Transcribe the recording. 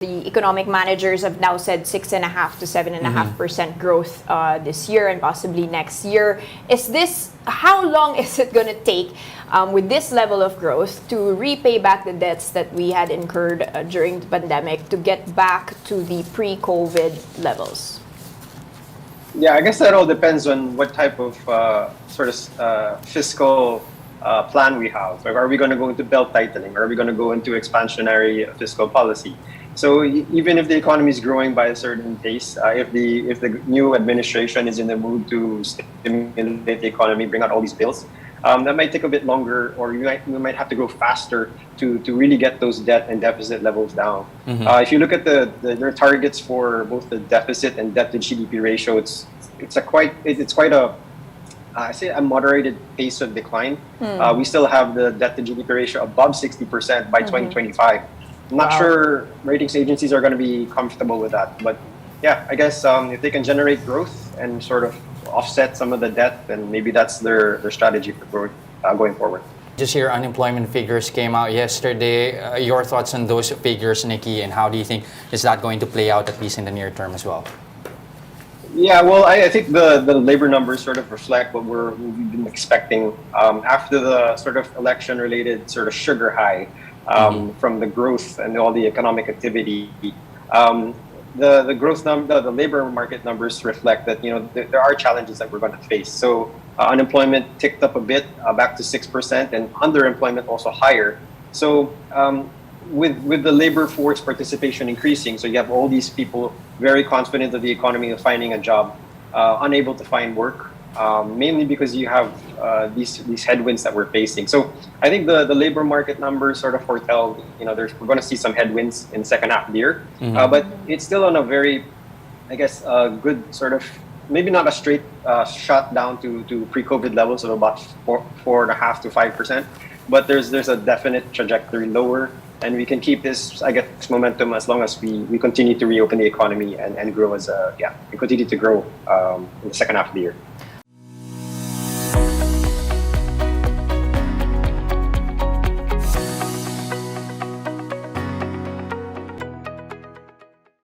The economic managers have now said 6.5 to 7.5% growth this year and possibly next year. How long is it going to take with this level of growth to repay back the debts that we had incurred during the pandemic to get back to the pre-COVID levels? Yeah, I guess that all depends on what type of fiscal plan we have. Like, are we going to go into belt tightening? Are we going to go into expansionary fiscal policy? So even if the economy is growing by a certain pace, if the new administration is in the mood to stimulate the economy, bring out all these bills, that might take a bit longer, or we might have to go faster to really get those debt and deficit levels down. If you look at their targets for both the deficit and debt to GDP ratio, it's quite a I say a moderated pace of decline. We still have the debt to GDP ratio above 60% by 2025. I'm not sure ratings agencies are going to be comfortable with that, but yeah, I guess if they can generate growth and sort of offset some of the debt, then maybe that's their strategy for growth going forward. Just your unemployment figures came out yesterday. Your thoughts on those figures, Nicky, and how do you think is that going to play out, at least in the near term as well? Yeah, well, I think the labor numbers sort of reflect what we've been expecting after the sort of election-related sort of sugar high from the growth and all the economic activity. The growth the labor market numbers reflect that there are challenges that we're going to face. So unemployment ticked up a bit, back to 6%, and underemployment also higher. So with the labor force participation increasing, so you have all these people very confident of the economy of finding a job, unable to find work, mainly because you have these headwinds that we're facing. So I think the labor market numbers sort of foretell, we're going to see some headwinds in the second half of the year, but it's still on a very, I guess, good sort of, maybe not a straight shot down to pre-COVID levels of about 4.5 to 5%, but there's a definite trajectory lower. And we can keep this, I guess, momentum as long as we continue to reopen the economy and grow we continue to grow in the second half of the year.